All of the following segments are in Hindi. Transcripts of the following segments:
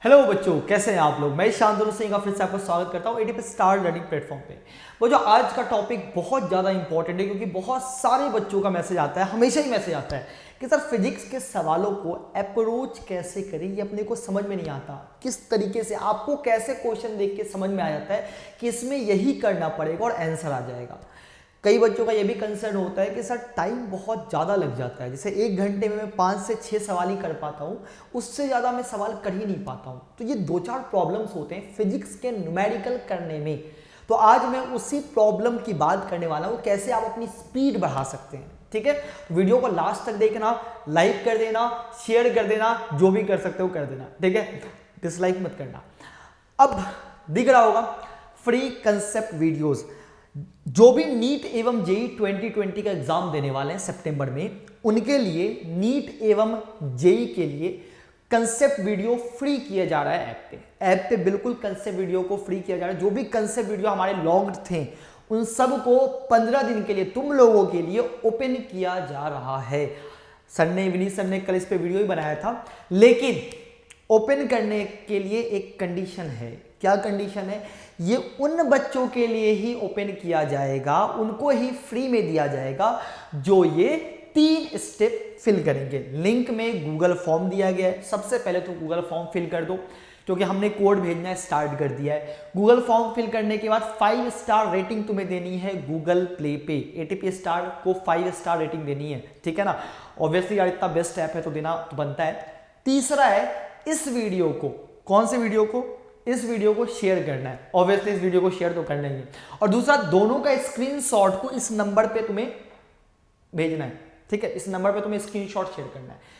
हेलो बच्चों, कैसे हैं आप लोग। मैं शांतनु सिंह का फिर से आपका स्वागत करता हूँ एटीपी स्टार लर्निंग प्लेटफॉर्म पे। वो जो आज का टॉपिक बहुत ज़्यादा इंपॉर्टेंट है क्योंकि बहुत सारे बच्चों का मैसेज आता है, हमेशा ही मैसेज आता है कि सर फिजिक्स के सवालों को अप्रोच कैसे करें, ये अपने को समझ में नहीं आता। किस तरीके से आपको कैसे क्वेश्चन देख के समझ में आ जाता है कि इसमें यही करना पड़ेगा और आंसर आ जाएगा। कई बच्चों का ये भी कंसर्न होता है कि सर टाइम बहुत ज़्यादा लग जाता है, जैसे 1 घंटे में मैं 5 से 6 सवाल ही कर पाता हूँ, उससे ज़्यादा मैं सवाल कर ही नहीं पाता हूँ। तो ये 2-4 प्रॉब्लम्स होते हैं फिजिक्स के न्यूमेरिकल करने में। तो आज मैं उसी प्रॉब्लम की बात करने वाला हूँ, कैसे आप अपनी स्पीड बढ़ा सकते हैं। ठीक है, तो वीडियो को लास्ट तक देखना, लाइक कर देना, शेयर कर देना, जो भी कर सकते हो कर देना। ठीक है, डिसलाइक मत करना। अब दिख रहा होगा फ्री कंसेप्ट वीडियोस, जो भी नीट एवं जेई 2020 का एग्जाम देने वाले हैं सितंबर में, उनके लिए नीट एवं जेई के लिए कंसेप्ट वीडियो फ्री किया जा रहा है ऐप पे बिल्कुल कंसेप्ट वीडियो को फ्री किया जा रहा है। जो भी कंसेप्ट वीडियो हमारे लॉग्ड थे उन सब को 15 दिन के लिए तुम लोगों के लिए ओपन किया जा रहा है। विनीत सर ने कल इस पे वीडियो ही बनाया था, लेकिन ओपन करने के लिए एक कंडीशन है। क्या कंडीशन है? ये उन बच्चों के लिए ही ओपन किया जाएगा, उनको ही फ्री में दिया जाएगा जो ये 3 स्टेप फिल करेंगे। लिंक में गूगल फॉर्म दिया गया है। सबसे पहले तो गूगल फॉर्म फिल कर दो, क्योंकि हमने कोड भेजना स्टार्ट कर दिया है। गूगल फॉर्म फिल करने के बाद 5 स्टार रेटिंग तुम्हें देनी है गूगल प्ले पे। एटीपी स्टार को 5 स्टार रेटिंग देनी है, ठीक है ना। ऑब्वियसली यार इतना बेस्ट ऐप है तो देना तो बनता है। तीसरा है इस वीडियो को, कौन से वीडियो को? इस वीडियो को शेयर करना है। ऑब्वियसली इस वीडियो को शेयर तो करना ही है। और दूसरा, दोनों का स्क्रीनशॉट को इस नंबर पे तुम्हें भेजना है। ठीक है, इस नंबर पे तुम्हें स्क्रीनशॉट शेयर करना है।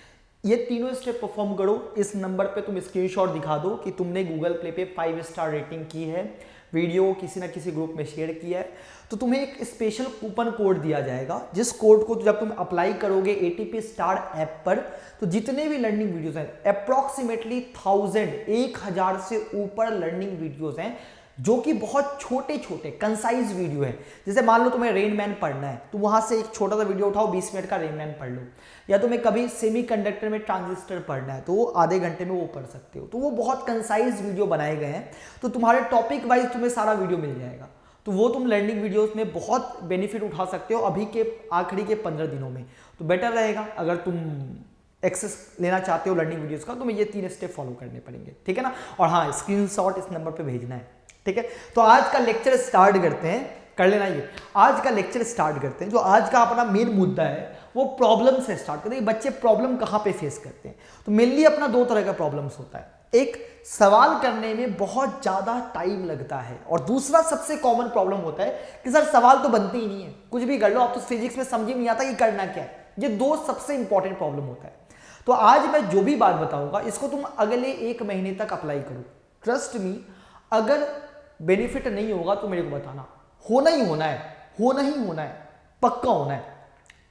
ये तीनों स्टेप परफॉर्म करो। इस नंबर पे तुम स्क्रीनशॉट दिखा दो कि तुमने गूगल प्ले पे 5 स्टार रेटिंग की है, वीडियो किसी ना किसी ग्रुप में शेयर किया है, तो तुम्हें एक स्पेशल कूपन कोड दिया जाएगा, जिस कोड को जब तुम अप्लाई करोगे एटीपी स्टार ऐप पर, तो जितने भी लर्निंग वीडियोस हैं, अप्रॉक्सीमेटली 1000 से ऊपर लर्निंग वीडियोस हैं, जो कि बहुत छोटे छोटे कंसाइज वीडियो है। जैसे मान लो तुम्हें रेन मैन पढ़ना है, तो वहां से एक छोटा सा वीडियो उठाओ, 20 मिनट का रेन मैन पढ़ लो। या तुम्हें कभी सेमीकंडक्टर में ट्रांजिस्टर पढ़ना है, तो वो आधे घंटे में वो पढ़ सकते हो। तो वो बहुत कंसाइज वीडियो बनाए गए हैं, तो तुम्हारे टॉपिक वाइज तुम्हें सारा वीडियो मिल जाएगा। तो वो तुम लर्निंग वीडियोस में बहुत बेनिफिट उठा सकते हो अभी के आखिरी के 15 दिनों में। तो बेटर रहेगा अगर तुम एक्सेस लेना चाहते हो लर्निंग वीडियोस का, तो तुम्हें ये 3 स्टेप फॉलो करने पड़ेंगे, ठीक है ना। और हाँ, स्क्रीनशॉट इस नंबर पे भेजना है, ठीक है। तो आज का लेक्चर स्टार्ट करते हैं, कर लेना ये। आज का लेक्चर स्टार्ट करते हैं। जो आज का अपना मेन मुद्दा है वो प्रॉब्लम से स्टार्ट करते हैं। बच्चे प्रॉब्लम कहाँ पे फेस करते हैं, तो मेनली अपना 2 तरह का प्रॉब्लम्स होता है। एक, सवाल करने में बहुत ज्यादा टाइम लगता है, और दूसरा सबसे कॉमन प्रॉब्लम होता है कि सर सवाल तो बनते ही नहीं है, कुछ भी कर लो, आप तो फिजिक्स में समझ ही नहीं आता कि करना क्या है। ये 2 सबसे इंपॉर्टेंट प्रॉब्लम होता है। तो आज मैं जो भी बात बताऊंगा इसको तुम अगले 1 महीने तक अप्लाई करो। ट्रस्ट मी, अगर बेनिफिट नहीं होगा तो मेरे को बताना। होना ही होना है, होना ही होना है, पक्का होना है।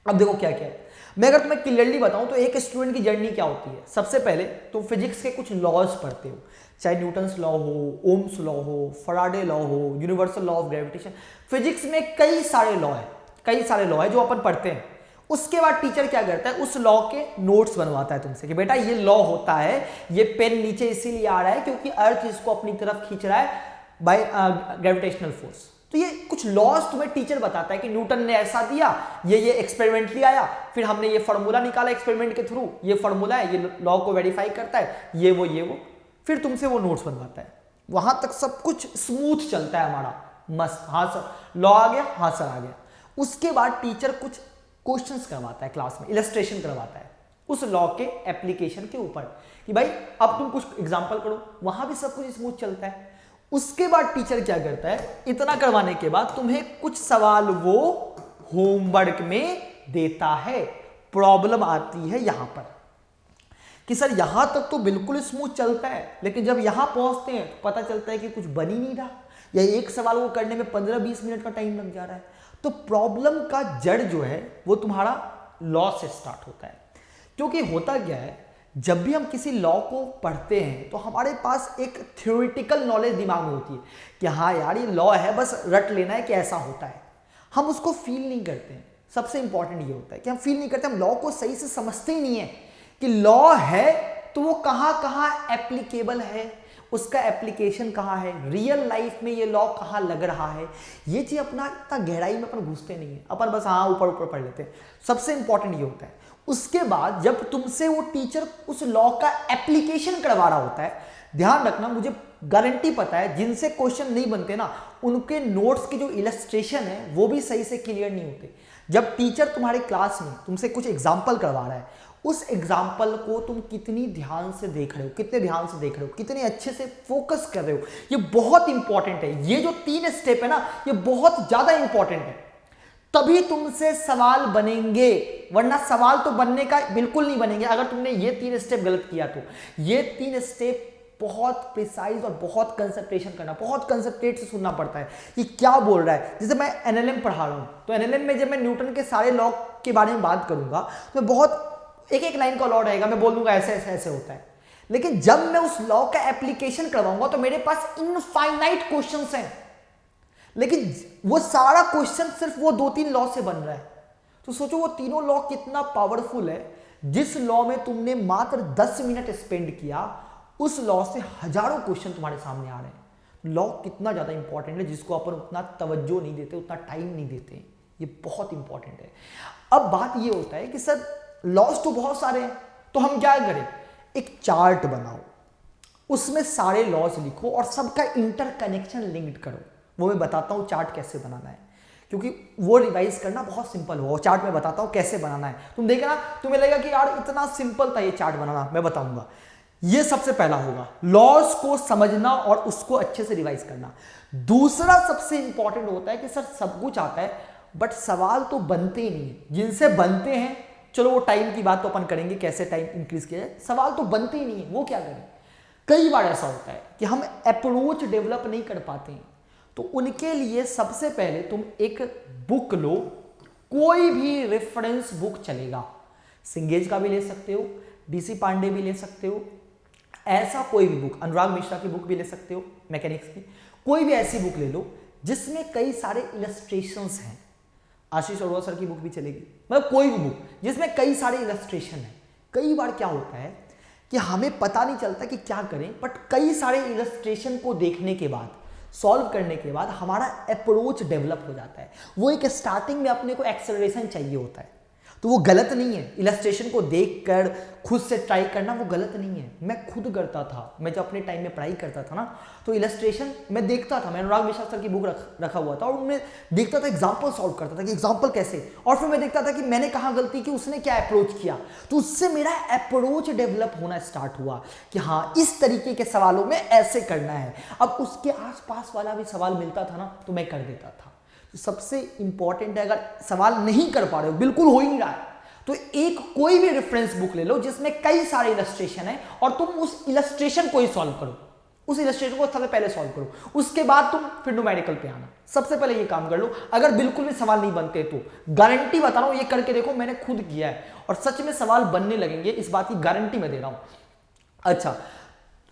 अब देखो क्या क्या है, मैं अगर तुम्हें क्लियरली बताऊं तो एक स्टूडेंट की जर्नी क्या होती है। सबसे पहले तुम फिजिक्स के कुछ लॉज पढ़ते हो, चाहे न्यूटन्स लॉ हो, ओम्स लॉ हो, फराडे लॉ हो, universal law of gravitation. Physics में कई सारे लॉ है जो अपन पढ़ते हैं। उसके बाद टीचर क्या करता है, उस लॉ के नोट्स बनवाता है तुमसे कि बेटा ये लॉ होता है, ये पेन नीचे इसीलिए आ रहा है क्योंकि अर्थ इसको अपनी तरफ खींच रहा है बाय ग्रेविटेशनल फोर्स। तो ये कुछ लॉज तुम्हें टीचर बताता है कि न्यूटन ने ऐसा दिया, ये एक्सपेरिमेंटली आया, फिर हमने ये फॉर्मूला निकाला एक्सपेरिमेंट के थ्रू, ये फॉर्मूला है, ये लॉ को वेरीफाई करता है, ये वो, फिर तुमसे वो नोट्स बनवाता है। वहां तक सब कुछ स्मूथ चलता है हमारा, मस्त। हाँ सर लॉ आ गया, हाँ सर आ गया। उसके बाद टीचर कुछ क्वेश्चंस करवाता है क्लास में, इलस्ट्रेशन करवाता है उस लॉ के एप्लीकेशन के ऊपर कि भाई अब तुम कुछ एग्जांपल करो। वहां भी सब कुछ स्मूथ चलता है। उसके बाद टीचर क्या करता है, इतना करवाने के बाद तुम्हें कुछ सवाल वो होमवर्क में देता है। प्रॉब्लम आती है यहां पर कि सर यहां तक तो बिल्कुल स्मूथ चलता है, लेकिन जब यहां पहुंचते हैं तो पता चलता है कि कुछ बन ही नहीं रहा, या एक सवाल को करने में 15-20 मिनट का टाइम लग जा रहा है। तो प्रॉब्लम का जड़ जो है वो तुम्हारा लॉ से स्टार्ट होता है। क्योंकि होता क्या है, जब भी हम किसी लॉ को पढ़ते हैं तो हमारे पास एक थ्योरेटिकल नॉलेज दिमाग में होती है कि हाँ यार ये लॉ है, बस रट लेना है कि ऐसा होता है। हम उसको फील नहीं करते हैं। सबसे इंपॉर्टेंट ये होता है कि हम फील नहीं करते, हम लॉ को सही से समझते ही नहीं है कि लॉ है तो वो कहाँ कहाँ एप्लीकेबल है, उसका एप्लीकेशन कहाँ है, रियल लाइफ में ये लॉ कहाँ लग रहा है, ये चीज अपना इतना गहराई में अपन घुसते नहीं है, अपन बस हाँ ऊपर ऊपर पढ़ लेते हैं। सबसे इंपॉर्टेंट ये होता है। उसके बाद जब तुमसे वो टीचर उस लॉ का एप्लीकेशन करवा रहा होता है, ध्यान रखना, मुझे गारंटी पता है जिनसे क्वेश्चन नहीं बनते ना, उनके नोट्स की जो इलस्ट्रेशन है वो भी सही से क्लियर नहीं होते। जब टीचर तुम्हारे क्लास में तुमसे कुछ एग्जाम्पल करवा रहा है, उस एग्जाम्पल को तुम कितनी ध्यान से देख रहे हो, कितने ध्यान से देख रहे हो, कितने अच्छे से फोकस कर रहे हो, ये बहुत इंपॉर्टेंट है। ये जो 3 स्टेप है ना, ये बहुत ज्यादा इंपॉर्टेंट है, तभी तुमसे सवाल बनेंगे, वरना सवाल तो बनने का बिल्कुल नहीं बनेंगे अगर तुमने ये 3 स्टेप गलत किया तो। ये 3 स्टेप बहुत प्रिसाइज और बहुत कंसंट्रेशन करना, बहुत कंसंट्रेट से सुनना पड़ता है कि क्या बोल रहा है। जैसे मैं एनएलएम पढ़ा रहा हूं, तो एनएलएम में जब मैं न्यूटन के सारे लॉ के बारे में बात करूंगा तो मैं बहुत एक एक लाइन का लॉ रहेगा, मैं बोल दूंगा ऐसे ऐसे ऐसे होता है। लेकिन जब मैं उस लॉ का एप्लीकेशन करवाऊंगा तो मेरे पास इनफाइनाइट क्वेश्चंस हैं, लेकिन वो सारा क्वेश्चन सिर्फ वो 2-3 लॉ से बन रहा है। तो सोचो वो तीनों लॉ कितना पावरफुल है। जिस लॉ में तुमने मात्र 10 मिनट स्पेंड किया, उस लॉ से हजारों क्वेश्चन तुम्हारे सामने आ रहे हैं। लॉ कितना ज्यादा इंपॉर्टेंट है, जिसको अपन उतना तवज्जो नहीं देते, उतना टाइम नहीं देते, ये बहुत इंपॉर्टेंट है। अब बात ये होता है कि सर लॉस तो बहुत सारे हैं, तो हम क्या करें, एक चार्ट बनाओ, उसमें सारे लॉस लिखो और सबका इंटरकनेक्शन लिंक्ड करो। वो मैं बताता हूं चार्ट कैसे बनाना है, क्योंकि वो रिवाइज करना बहुत सिंपल हो। चार्ट में बताता हूं कैसे बनाना है, तुम देखना तुम्हें लगेगा कि यार इतना सिंपल था ये चार्ट बनाना। मैं बताऊंगा। ये सबसे पहला होगा, लॉस को समझना और उसको अच्छे से रिवाइज करना। दूसरा सबसे इंपॉर्टेंट होता है कि सर सब कुछ आता है बट सवाल तो बनते ही नहीं है। जिनसे बनते हैं, चलो वो टाइम की बात तो अपन करेंगे, कैसे टाइम इंक्रीज किया जाए, सवाल तो बनते ही नहीं है, वो क्या करें। कई बार ऐसा होता है कि हम अप्रोच डेवलप नहीं कर पाते हैं, तो उनके लिए सबसे पहले तुम एक बुक लो, कोई भी रेफरेंस बुक चलेगा, सिंगेज का भी ले सकते हो, डीसी पांडे भी ले सकते हो, ऐसा कोई भी बुक, अनुराग मिश्रा की बुक भी ले सकते हो मैकेनिक्स की, कोई भी ऐसी बुक ले लो जिसमें कई सारे इलस्ट्रेशंस हैं। आशीष अरोड़ा सर की बुक भी चलेगी, मतलब कोई भी बुक जिसमें कई सारे इलस्ट्रेशन है। कई बार क्या होता है कि हमें पता नहीं चलता कि क्या करें, बट कई सारे इलस्ट्रेशन को देखने के बाद, सॉल्व करने के बाद हमारा अप्रोच डेवलप हो जाता है। वो एक स्टार्टिंग में अपने को एक्सेलरेशन चाहिए होता है, तो वो गलत नहीं है। इलस्ट्रेशन को देखकर खुद से ट्राई करना वो गलत नहीं है। मैं खुद करता था, मैं जब अपने टाइम में पढ़ाई करता था ना, तो इलस्ट्रेशन मैं देखता था, मैं अनुराग मिश्रा सर की बुक रखा हुआ था और उनमें देखता था, एग्जाम्पल सॉल्व करता था कि एग्जाम्पल कैसे, और फिर मैं देखता था कि मैंने कहाँ गलती की, उसने क्या अप्रोच किया, तो उससे मेरा अप्रोच डेवलप होना स्टार्ट हुआ कि हाँ इस तरीके के सवालों में ऐसे करना है। अब उसके आसपास वाला भी सवाल मिलता था ना, तो मैं कर देता था। सबसे इंपॉर्टेंट है, अगर सवाल नहीं कर पा रहे हो, बिल्कुल हो ही नहीं रहा है, तो एक कोई भी रेफरेंस बुक ले लो जिसमें कई सारे इलस्ट्रेशन है और तुम उस इलस्ट्रेशन को ही सॉल्व करो, उस इलस्ट्रेशन को सबसे पहले सॉल्व करो, उसके बाद तुम फिर न्यूमेरिकल पे आना। सबसे पहले ये काम कर लो। अगर बिल्कुल भी सवाल नहीं बनते तो गारंटी बता रहा हूं, ये करके देखो, मैंने खुद किया है और सच में सवाल बनने लगेंगे, इस बात की गारंटी मैं दे रहा हूं। अच्छा,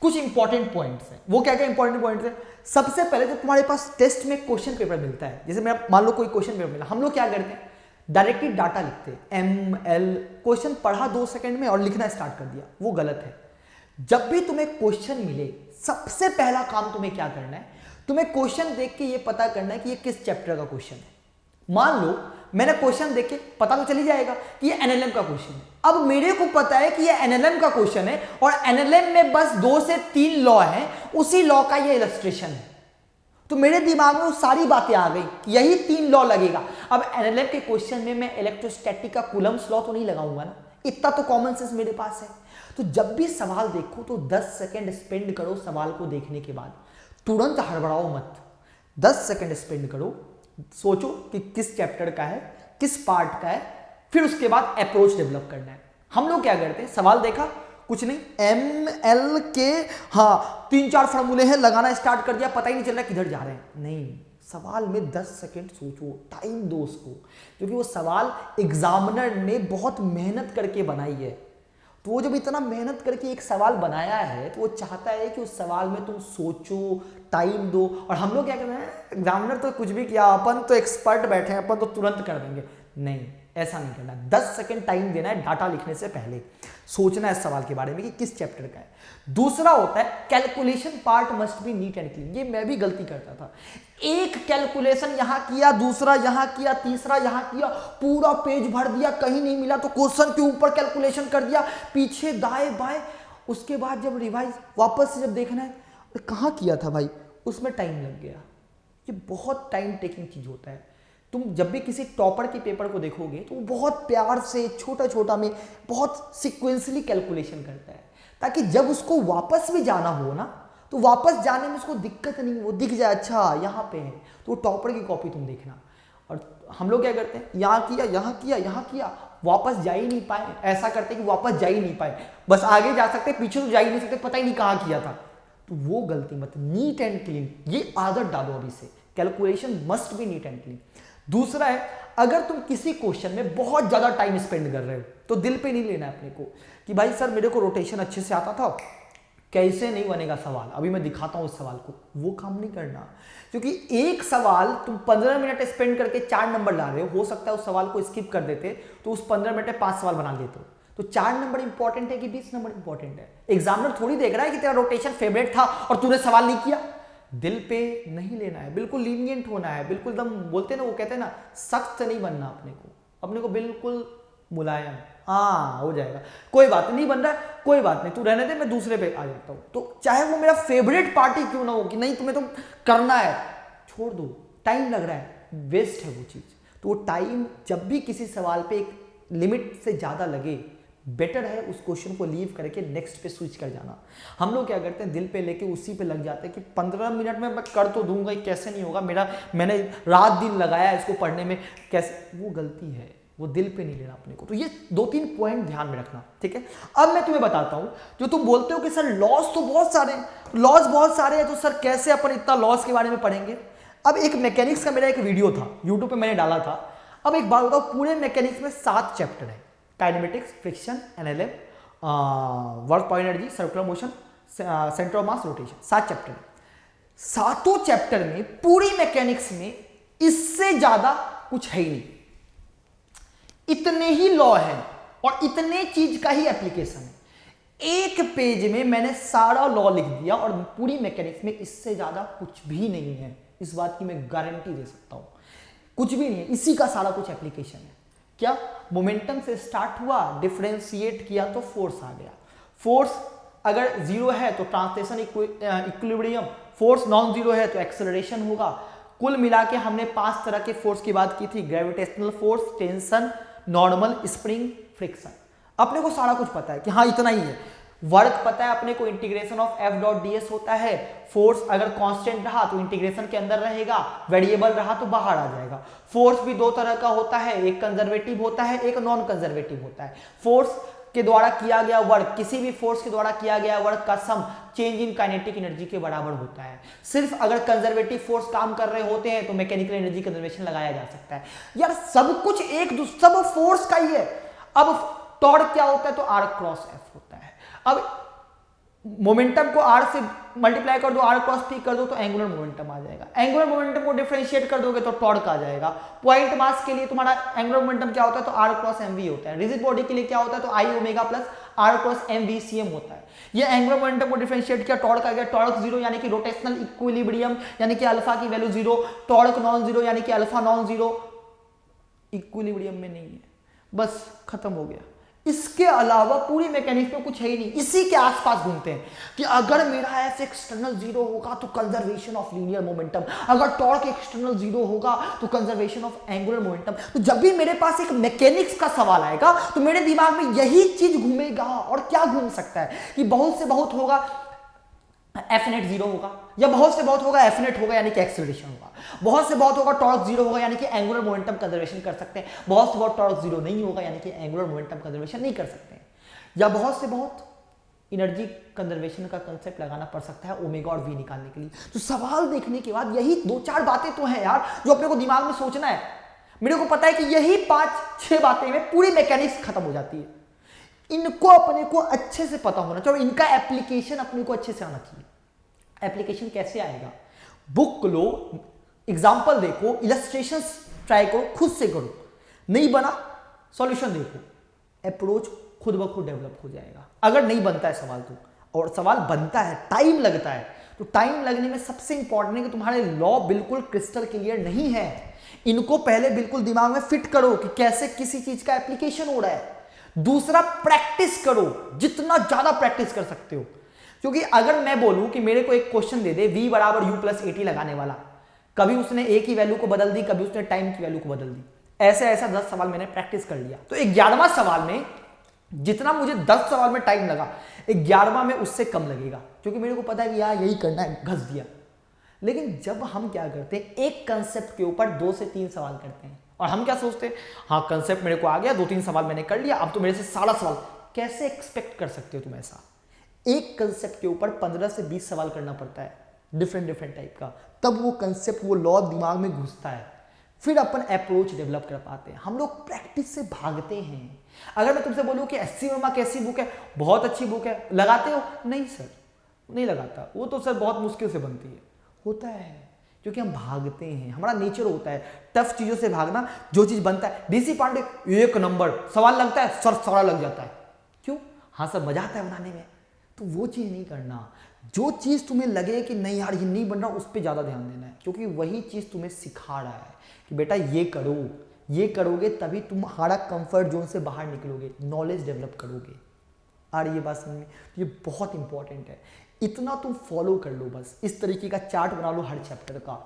कुछ इंपॉर्टेंट पॉइंट्स हैं। वो क्या क्या इंपॉर्टेंट पॉइंट्स हैं? सबसे पहले जब तुम्हारे पास टेस्ट में क्वेश्चन पेपर मिलता है, जैसे मैं मान लो कोई क्वेश्चन पेपर मिला, हम लोग क्या करते हैं, डायरेक्टली डाटा लिखते हैं, ML, क्वेश्चन पढ़ा 2 सेकंड में और लिखना स्टार्ट कर दिया। वो गलत है। जब भी तुम्हें क्वेश्चन मिले, सबसे पहला काम तुम्हें क्या करना है, तुम्हें क्वेश्चन देख के ये पता करना है कि ये किस चैप्टर का क्वेश्चन है। मान लो मैंने क्वेश्चन देख के पता तो चली जाएगा कि ये एनएलएम का क्वेश्चन है। अब मेरे को पता है कि ये एनएलएम का क्वेश्चन है और एनएलएम में बस 2 से 3 लॉ हैं, उसी लॉ का ये इलस्ट्रेशन है, तो मेरे दिमाग में वो सारी बातें आ गई कि यही 3 लॉ लगेगा। अब एनएलएम के क्वेश्चन में मैं इलेक्ट्रोस्टैटिक का कूलम्स लॉ तो नहीं लगाऊंगा ना, इतना तो कॉमन सेंस मेरे पास है। तो जब भी सवाल देखो तो 10 सेकंड स्पेंड करो सवाल को देखने के बाद, तुरंत हड़बड़ाओ मत, 10 सेकंड स्पेंड करो, सोचो कि किस चैप्टर का है, किस पार्ट का है, फिर उसके बाद अप्रोच डेवलप करना है। हम लोग क्या करते हैं, सवाल देखा, कुछ नहीं, ML के हाँ 3-4 फॉर्मूले हैं, लगाना स्टार्ट कर दिया, पता ही नहीं चल रहा किधर जा रहे हैं। नहीं, सवाल में 10 सेकंड सोचो, टाइम दो उसको, क्योंकि वो सवाल एग्जामिनर ने बहुत मेहनत करके बनाई है। तो वो जब इतना मेहनत करके एक सवाल बनाया है, तो वो चाहता है कि उस सवाल में तुम सोचो, टाइम दो। और हम लोग क्या करते हैं, एग्जामिनर तो कुछ भी किया, अपन तो एक्सपर्ट बैठे हैं, अपन तो तुरंत कर देंगे। नहीं, ऐसा नहीं करना। 10 सेकंड टाइम देना है डाटा लिखने से पहले, सोचना है इस सवाल के बारे में कि किस चैप्टर का है। दूसरा होता है calculation part must be neat and clean. ये मैं भी गलती करता था, एक कैलकुलेशन यहां किया, दूसरा यहां किया, तीसरा यहां किया, पूरा पेज भर दिया, कहीं नहीं मिला तो क्वेश्चन के ऊपर कैलकुलेशन कर दिया, पीछे दाएं बाएं। उसके बाद जब रिवाइज वापस से जब देखना है कहां किया था भाई, उसमें टाइम लग गया। ये बहुत टाइम टेकिंग चीज होता है। तुम जब भी किसी टॉपर के पेपर को देखोगे तो वो बहुत प्यार से छोटा छोटा में बहुत सिक्वेंसली कैलकुलेशन करता है, ताकि जब उसको वापस भी जाना हो ना तो वापस जाने में उसको दिक्कत नहीं, वो दिख जाए अच्छा यहाँ पे है, तो टॉपर की कॉपी तुम देखना। और हम लोग क्या करते हैं, यहाँ किया यहाँ किया यहाँ किया, वापस जा ही नहीं पाए, ऐसा करते कि वापस जा ही नहीं पाए, बस आगे जा सकते पीछे तो जा ही नहीं सकते, पता ही नहीं कहाँ किया था। तो वो गलती मत, नीट एंड क्लीन ये आदत डालो अभी से, calculation must be neat and clean. दूसरा है, अगर तुम किसी क्वेश्चन में बहुत ज्यादा टाइम स्पेंड कर रहे हो तो दिल पे नहीं लेना है अपने को कि भाई सर मेरे को रोटेशन अच्छे से आता था, कैसे नहीं बनेगा सवाल, अभी मैं दिखाता हूं उस सवाल को, वो काम नहीं करना। क्योंकि एक सवाल तुम 15 मिनट स्पेंड करके 4 नंबर ला रहे हो सकता है उस सवाल को स्किप कर देते तो उस 15 मिनट में 5 सवाल बना लेते हो। तो 4 नंबर इंपॉर्टेंट है कि 20 नंबर इंपॉर्टेंट है? एग्जामिनर थोड़ी देख रहा है कि तेरा रोटेशन फेवरेट था और तूने सवाल नहीं किया। दिल पे नहीं लेना है, बिल्कुल लीनियंट होना है, बिल्कुल दम बोलते हैं ना, वो कहते हैं ना सख्त नहीं बनना अपने को बिल्कुल मुलायम, हाँ हो जाएगा, कोई बात नहीं बन रहा है, कोई बात नहीं तू रहने दे, मैं दूसरे पे आ जाता हूँ। तो चाहे वो मेरा फेवरेट पार्टी क्यों ना हो कि नहीं तुम्हें तो करना है, छोड़ दो, टाइम लग रहा है, वेस्ट है वो चीज़। तो वो टाइम जब भी किसी सवाल पे एक लिमिट से ज़्यादा लगे, बेटर है उस क्वेश्चन को लीव करके नेक्स्ट पे स्विच कर जाना। हम लोग क्या करते हैं, दिल पे लेके उसी पे लग जाते हैं कि 15 मिनट में मैं कर तो दूंगा, कैसे नहीं होगा, मैंने रात दिन लगाया इसको पढ़ने में, कैसे, वो गलती है, वो दिल पे नहीं लेना अपने को। तो ये 2-3 पॉइंट ध्यान में रखना, ठीक है। अब मैं तुम्हें बताता हूं, जो तुम बोलते हो कि सर लॉस तो बहुत सारे हैं, लॉस बहुत सारे हैं, तो सर कैसे अपन इतना लॉस के बारे में पढ़ेंगे। अब एक मैकेनिक्स का मेरा एक वीडियो था यूट्यूब पे, मैंने डाला था। अब एक बात बताओ, पूरे मैकेनिक्स में 7 चैप्टर है, kinematics, friction, NLM, work power energy, circular motion, centre of mass, rotation, 7 chapter है। सातों चैप्टर में पूरी मैकेनिक्स में इससे ज्यादा कुछ है ही नहीं, इतने ही लॉ है और इतने चीज का ही एप्लीकेशन है। एक पेज में मैंने सारा लॉ लिख दिया और पूरी मैकेनिक्स में इससे ज्यादा कुछ भी नहीं है, इस बात की मैं गारंटी दे सकता हूं, कुछ भी नहीं है, इसी का सारा कुछ एप्लीकेशन है। क्या, मोमेंटम से स्टार्ट हुआ, डिफरेंशिएट किया तो फोर्स आ गया, फोर्स अगर जीरो है तो translation equilibrium, force non zero है तो एक्सेलरेशन होगा। कुल मिला के हमने 5 तरह के फोर्स की बात की थी, gravitational force, tension, normal, spring, friction. अपने को सारा कुछ पता है कि हाँ इतना ही है। वर्क पता है अपने को, integration of F dot D S होता है। फोर्स अगर कांस्टेंट रहा तो इंटीग्रेशन के अंदर रहेगा, वेरिएबल रहा तो बाहर आ जाएगा। फोर्स भी 2 तरह का होता है, एक कंजर्वेटिव होता है, एक नॉन कंजर्वेटिव होता है। फोर्स के द्वारा किया गया वर्क, किसी भी फोर्स के द्वारा किया गया वर्क का sum change in kinetic energy के बराबर होता है। सिर्फ अगर कंजर्वेटिव फोर्स काम कर रहे होते हैं तो मैकेनिकल एनर्जी कंजर्वेशन लगाया जा सकता है। यार सब कुछ सब फोर्स का ही है। अब टॉर्क क्या होता है तो आर क्रॉस एफ होता है। अब मोमेंटम को आर से मल्टीप्लाई कर दो, आर क्रॉस पी कर दो तो एंगुलर मोमेंटम आ जाएगा। एंगुलर मोमेंटम को डिफरेंशिएट कर दोगे तो टॉर्क आ जाएगा। पॉइंट मास के लिए तुम्हारा एंगुलर मोमेंटम क्या होता है तो आर क्रॉस एमवी होता है। रिजिड बॉडी के लिए क्या होता है तो आई ओमेगा प्लस आर क्रॉस एमवीसीएम होता है। ये एंगुलर मोमेंटम को डिफरेंशिएट किया, टॉर्क आ गया। टॉर्क जीरो यानी कि रोटेशनल इक्विलिब्रियम यानी कि अल्फा की value zero. Torque non zero यानी कि अल्फा नॉन जीरो, इक्विलिब्रियम में नहीं है, बस खत्म हो गया। इसके अलावा पूरी मैकेनिक्स में कुछ है ही नहीं। इसी के आसपास घूमते हैं कि अगर मेरा एफ एक्सटर्नल जीरो होगा तो कंजर्वेशन ऑफ लीनियर मोमेंटम, अगर टॉर्क एक्सटर्नल जीरो होगा तो कंजर्वेशन ऑफ एंगुलर मोमेंटम। तो जब भी मेरे पास एक मैकेनिक्स का सवाल आएगा तो मेरे दिमाग में यही चीज घूमेगा। और क्या घूम सकता है कि बहुत से बहुत होगा एफ नेट जीरो होगा, या बहुत से बहुत होगा एफ नेट होगा यानी कि एक्सेलरेशन होगा, बहुत से बहुत होगा टॉर्क जीरो होगा यानी कि एंगुलर मोमेंटम कंजर्वेशन कर सकते हैं, बहुत से बहुत टॉर्क जीरो नहीं होगा यानी कि एंगुलर मोमेंटम कंजर्वेशन नहीं कर सकते हैं, या बहुत से बहुत एनर्जी कंजर्वेशन का कंसेप्ट लगाना पड़ सकता है ओमेगा और वी निकालने के लिए। तो सवाल देखने के बाद यही 2-4 बातें तो हैं यार जो अपने को दिमाग में सोचना है। मेरे को पता है कि यही 5-6 बातें में पूरी मैकेनिक्स खत्म हो जाती है। इनको अपने को अच्छे से पता होना चाहिए, इनका एप्लीकेशन अपने को अच्छे से आना चाहिए। एप्लीकेशन कैसे आएगा, बुक लो, एग्जाम्पल देखो, इलस्ट्रेशंस ट्राई करो, खुद से करो, नहीं बना सॉल्यूशन देखो, अप्रोच खुद ब खुद डेवलप हो जाएगा। अगर नहीं बनता है सवाल तो, और सवाल बनता है, टाइम लगता है, तो टाइम लगने में सबसे इंपॉर्टेंट है कि तुम्हारे लॉ बिल्कुल क्रिस्टल क्लियर नहीं है। इनको पहले बिल्कुल दिमाग में फिट करो कि कैसे किसी चीज का एप्लीकेशन हो रहा है। दूसरा, प्रैक्टिस करो, जितना ज्यादा प्रैक्टिस कर सकते हो। क्योंकि अगर मैं बोलूं कि मेरे को एक क्वेश्चन दे दे v बराबर u प्लस 80 लगाने वाला, कभी उसने a की वैल्यू को बदल दी, कभी उसने टाइम की वैल्यू को बदल दी, ऐसे ऐसा 10 सवाल मैंने प्रैक्टिस कर लिया। तो 11वां सवाल में जितना मुझे 10 सवाल में टाइम लगा, 11वां में उससे कम लगेगा, क्योंकि मेरे को पता है कि यार यही करना है, घस दिया। लेकिन जब हम क्या करते हैं, एक कंसेप्ट के ऊपर 2 से 3 सवाल करते हैं, और हम क्या सोचते हैं, हाँ कंसेप्ट मेरे को आ गया, 2-3 सवाल मैंने कर लिया, अब तो मेरे से सारा सवाल। कैसे एक्सपेक्ट कर सकते हो तुम ऐसा? एक कंसेप्ट के ऊपर 15 से 20 सवाल करना पड़ता है, डिफरेंट टाइप का, तब वो कंसेप्ट, वो लॉ दिमाग में घुसता है, फिर अपन अप्रोच डेवलप कर पाते हैं। हम लोग प्रैक्टिस से भागते हैं। अगर मैं तुमसे बोलूं कि एससी वर्मा कैसी बुक है, बहुत अच्छी बुक है, लगाते हो? नहीं सर, नहीं लगाता, वो तो सर बहुत मुश्किल से बनती है। होता है क्योंकि हम भागते हैं, हमारा नेचर होता है टफ चीजों से भागना। जो चीज बनता है, डीसी पांडे 1 नंबर सवाल लगता है, सर सारा लग जाता है, क्यों? हाँ सर, मजा आता है बनाने में। तो वो चीज नहीं करना। जो चीज तुम्हें लगे कि नहीं यार ये नहीं बन रहा, उस पर ज्यादा ध्यान देना है, क्योंकि वही चीज तुम्हें सिखा रहा है कि बेटा ये करो, ये करोगे तभी तुम्हारा कंफर्ट जोन से बाहर निकलोगे, नॉलेज डेवलप करोगे। और ये बात समझ में, ये बहुत इंपॉर्टेंट है। इतना तुम फॉलो कर लो, बस इस तरीके का चार्ट बना लो हर चैप्टर का।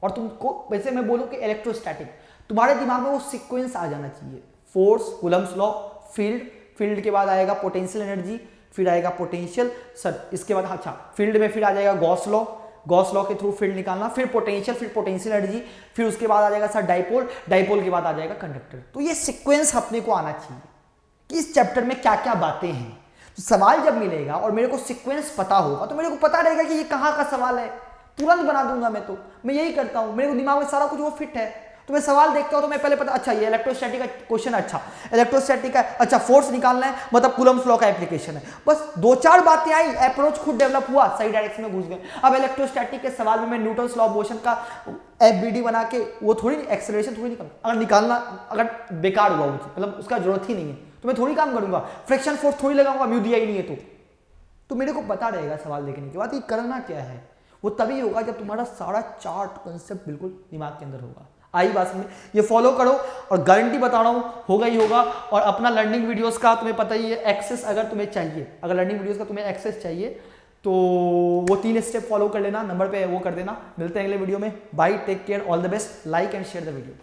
और तुमको वैसे मैं बोलूं कि इलेक्ट्रोस्टैटिक, तुम्हारे दिमाग में वो सीक्वेंस आ जाना चाहिए। फोर्स, कूलम्स लॉ, फील्ड के बाद आएगा पोटेंशियल एनर्जी, फिर आएगा पोटेंशियल, सर इसके बाद अच्छा फील्ड में फिर आ जाएगा गॉस लॉ के थ्रू फील्ड निकालना, फिर पोटेंशियल एनर्जी, फिर उसके बाद आ जाएगा सर डाइपोल के बाद आ जाएगा कंडक्टर। तो ये सीक्वेंस अपने को आना चाहिए कि इस चैप्टर में क्या क्या बातें हैं। तो सवाल जब मिलेगा और मेरे को सीक्वेंस पता होगा, तो मेरे को पता रहेगा कि ये कहाँ का सवाल है, तुरंत बना दूंगा। मैं यही करता हूँ, मेरे को दिमाग में सारा कुछ वो फिट है। तो मैं सवाल देखता हूं तो मैं पहले पता, अच्छा ये इलेक्ट्रोस्टैटिक का क्वेश्चन है, अच्छा इलेक्ट्रोस्टैटिक का, अच्छा फोर्स निकालना है, मतलब कूलम्स लॉ का एप्लीकेशन है। बस 2-4 बातें आई, अप्रोच खुद डेवलप हुआ, सही डायरेक्शन में घुस गए। अब इलेक्ट्रोस्टैटिक के सवाल में मैं न्यूटन्स लॉ ऑफ मोशन का FBD बना के वो थोड़ी एक्सेलरेशन थोड़ी निकाल, अगर निकालना अगर बेकार हुआ वो मतलब उसका जरूरत ही नहीं है तो मैं थोड़ी काम करूंगा, फ्रिक्शन फोर्स थोड़ी लगाऊंगा, म्यू दिया ही नहीं है तो मेरे को पता रहेगा सवाल देखने के बाद ये करना क्या है। वो तभी होगा जब तुम्हारा सारा चार्ट कंसेप्ट बिल्कुल दिमाग के अंदर होगा। आई बात में, ये फॉलो करो और गारंटी बता रहा हूँ होगा ही होगा। और अपना लर्निंग वीडियोस का तुम्हें पता ही है, एक्सेस अगर तुम्हें चाहिए, अगर लर्निंग वीडियोस का तुम्हें एक्सेस चाहिए तो वो 3 स्टेप फॉलो कर लेना, नंबर पे वो कर देना। मिलते हैं अगले वीडियो में, bye, take care, all the best, like and share the video.